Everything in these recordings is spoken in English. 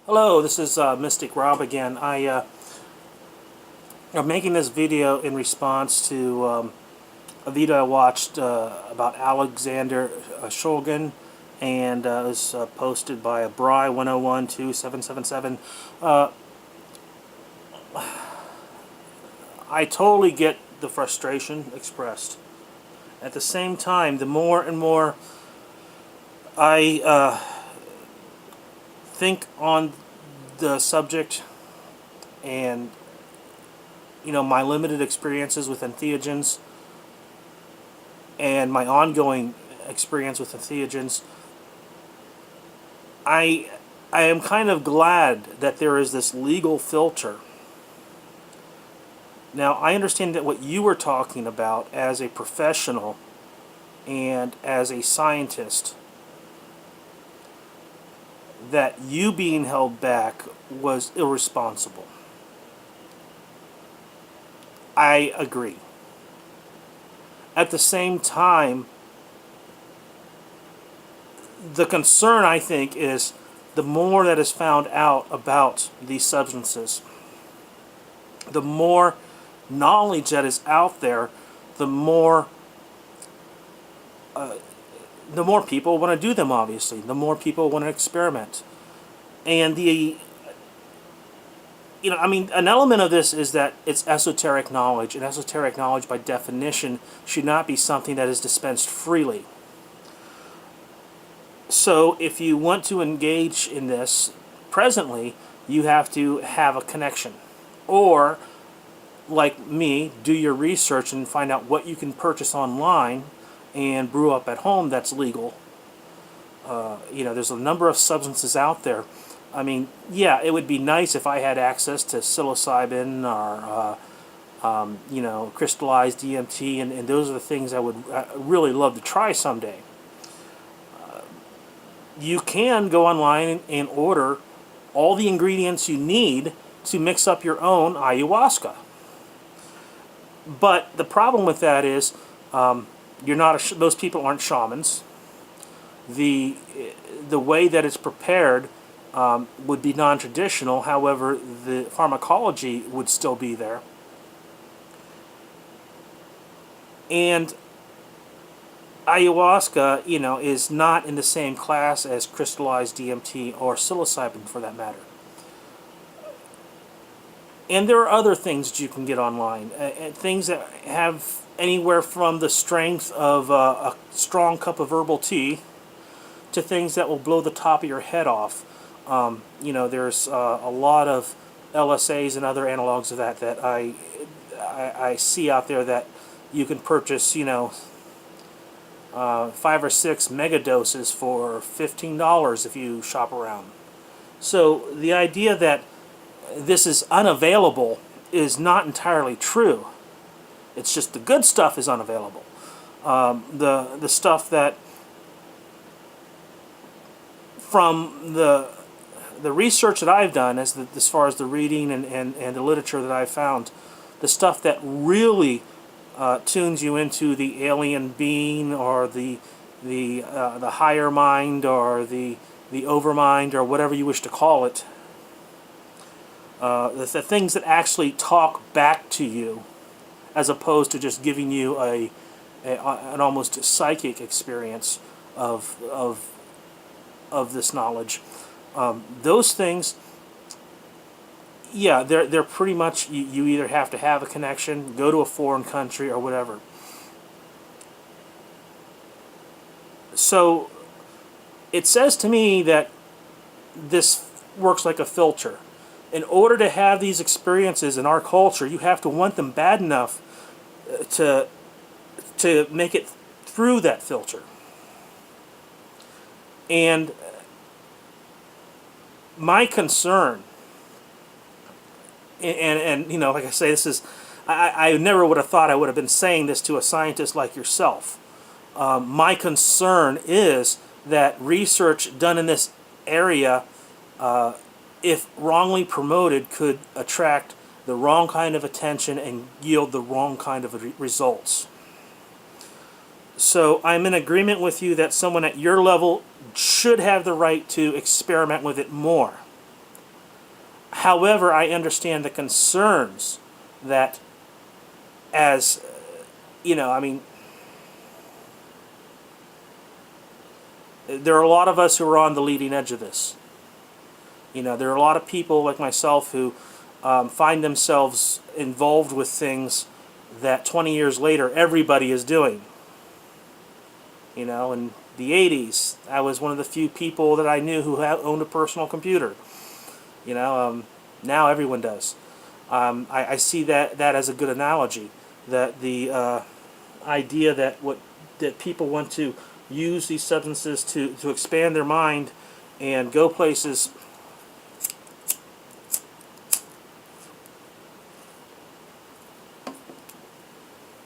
Hello, this is Mystic Rob again. I'm making this video in response to a video I watched about Alexander Shulgin, and it was posted by a Bry 1012777. I totally get the frustration expressed. At the same time, the more and more I think on the subject and my limited experiences with entheogens and my ongoing experience with entheogens, I am kind of glad that there is this legal filter. Now, I understand that what you were talking about as a professional and as a scientist, that you being held back was irresponsible. I agree. At the same time, the concern, I think, is the more that is found out about these substances, the more knowledge that is out there, the more people want to do them, obviously. The more people want to experiment. And an element of this is that it's esoteric knowledge, and esoteric knowledge by definition should not be something that is dispensed freely. So if you want to engage in this presently, you have to have a connection. Or, like me, do your research and find out what you can purchase online and brew up at home that's legal. There's a number of substances out there. I mean, yeah, it would be nice if I had access to psilocybin or, crystallized DMT, and those are the things I would really love to try someday. You can go online and order all the ingredients you need to mix up your own ayahuasca. But the problem with that is those people aren't shamans. The way that it's prepared would be non-traditional. However, the pharmacology would still be there. And ayahuasca, is not in the same class as crystallized DMT or psilocybin, for that matter. And there are other things that you can get online, things that have anywhere from the strength of a strong cup of herbal tea to things that will blow the top of your head off. There's a lot of LSAs and other analogs of that I see out there that you can purchase, 5 or 6 mega doses for $15 if you shop around. So the idea that this is unavailable is not entirely true. It's just the good stuff is unavailable. The stuff that, from the research that I've done, as far as the reading and the literature that I've found, the stuff that really tunes you into the alien being or the higher mind or the overmind or whatever you wish to call it, the things that actually talk back to you, as opposed to just giving you an almost psychic experience of this knowledge. Those things, yeah, they're pretty much, you either have to have a connection, go to a foreign country, or whatever. So it says to me that this works like a filter. In order to have these experiences in our culture, you have to want them bad enough to make it through that filter. And my concern, and like I say, this is, I never would have thought I would have been saying this to a scientist like yourself. My concern is that research done in this area, if wrongly promoted, could attract the wrong kind of attention and yield the wrong kind of results. So I'm in agreement with you that someone at your level should have the right to experiment with it more. However, I understand the concerns that, as I mean, there are a lot of us who are on the leading edge of this. There are a lot of people like myself who find themselves involved with things that 20 years later everybody is doing. In the 80s, I was one of the few people that I knew who owned a personal computer. Now everyone does. I see that as a good analogy. That the idea that people want to use these substances to expand their mind and go places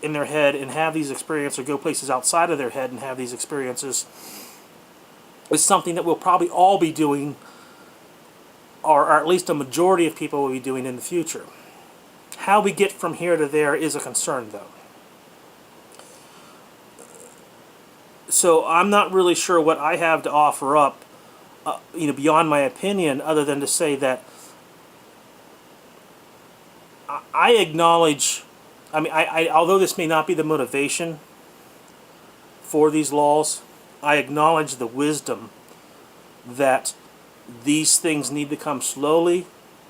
in their head and have these experiences, or go places outside of their head and have these experiences, is something that we'll probably all be doing, or at least a majority of people will be doing in the future. How we get from here to there is a concern, though. So I'm not really sure what I have to offer up, beyond my opinion, other than to say that I acknowledge. I although this may not be the motivation for these laws, I acknowledge the wisdom that these things need to come slowly,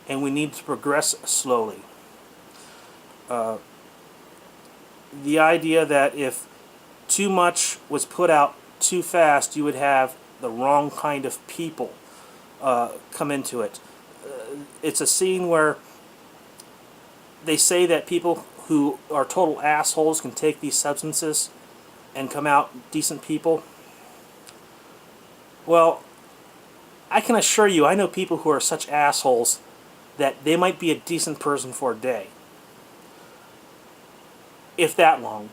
and we need to progress slowly. The idea that if too much was put out too fast, you would have the wrong kind of people come into it. It's a scene where they say that people who are total assholes can take these substances and come out decent people. Well, I can assure you, I know people who are such assholes that they might be a decent person for a day, if that long,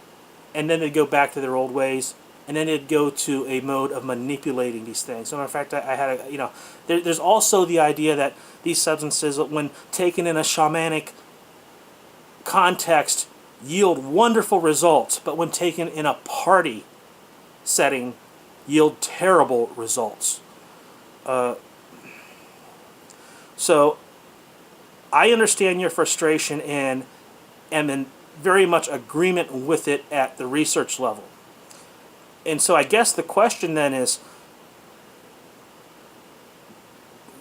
and then they'd go back to their old ways, and then they'd go to a mode of manipulating these things. So, in fact, I had there's also the idea that these substances, when taken in a shamanic context, yield wonderful results, but when taken in a party setting, yield terrible results. So I understand your frustration and am in very much agreement with it at the research level. And so I guess the question then is,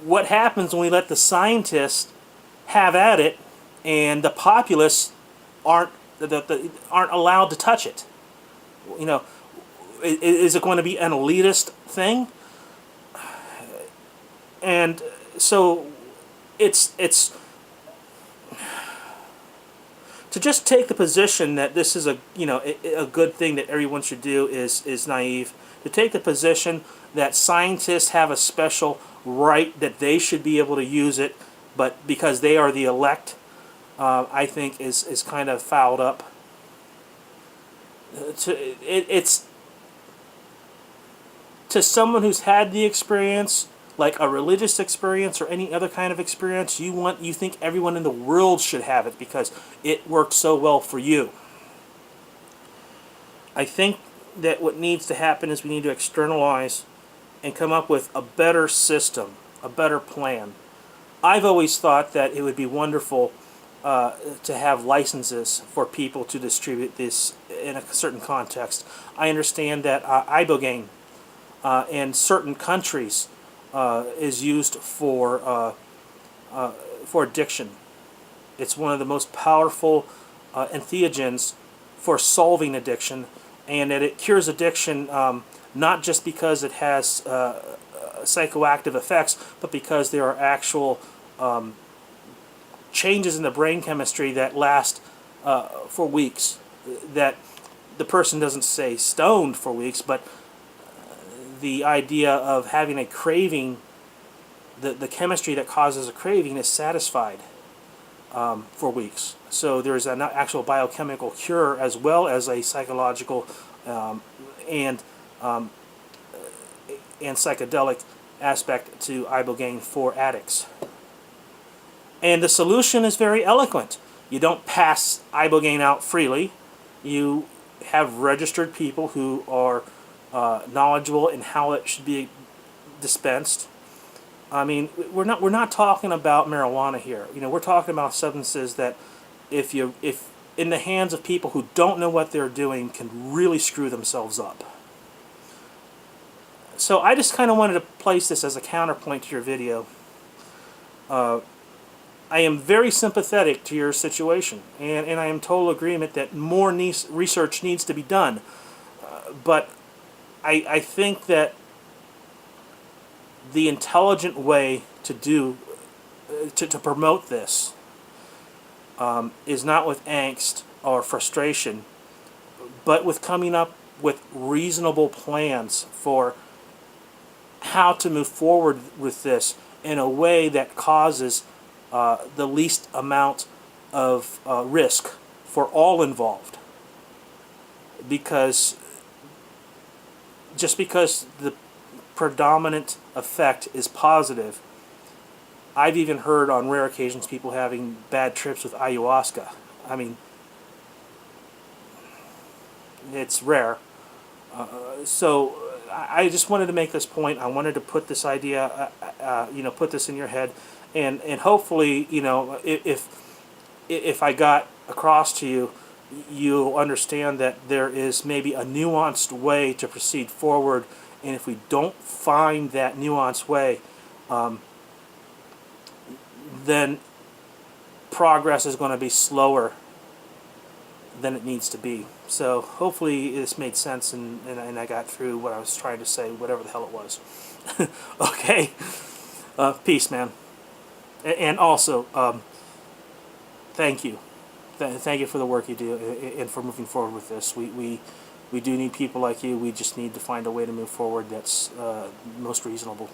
what happens when we let the scientists have at it and the populace aren't allowed to touch it? Is it going to be an elitist thing? And so it's to just take the position that this is a good thing that everyone should do is naive. To take the position that scientists have a special right that they should be able to use it, but because they are the elect, I think is kind of fouled up. It's to someone who's had the experience, like a religious experience or any other kind of experience, you think everyone in the world should have it because it worked so well for you. I think that what needs to happen is we need to externalize and come up with a better system, a better plan. I've always thought that it would be wonderful to have licenses for people to distribute this in a certain context. I understand that ibogaine in certain countries is used for addiction. It's one of the most powerful entheogens for solving addiction, and that it cures addiction not just because it has psychoactive effects, but because there are actual changes in the brain chemistry that last for weeks. That the person doesn't stay stoned for weeks, but the idea of having a craving, the chemistry that causes a craving is satisfied for weeks. So there's an actual biochemical cure as well as a psychological and psychedelic aspect to ibogaine for addicts. And the solution is very eloquent. You don't pass ibogaine out freely. You have registered people who are knowledgeable in how it should be dispensed, I mean, we're not talking about marijuana here. You know, we're talking about substances that, if in the hands of people who don't know what they're doing, can really screw themselves up. So I just kind of wanted to place this as a counterpoint to your video. I am very sympathetic to your situation, and I am total agreement that more research needs to be done. But I think that the intelligent way to to promote this is not with angst or frustration, but with coming up with reasonable plans for how to move forward with this in a way that causes the least amount of risk for all involved. Because just because the predominant effect is positive, I've even heard on rare occasions people having bad trips with ayahuasca. I mean, it's rare. So I just wanted to make this point. I wanted to put this idea, put this in your head, and hopefully, if I got across to you, you'll understand that there is maybe a nuanced way to proceed forward, and if we don't find that nuanced way, then progress is going to be slower than it needs to be. So hopefully this made sense, and I got through what I was trying to say, whatever the hell it was. Okay. Peace, man. And also, thank you. Thank you for the work you do and for moving forward with this. We do need people like you. We just need to find a way to move forward that's most reasonable.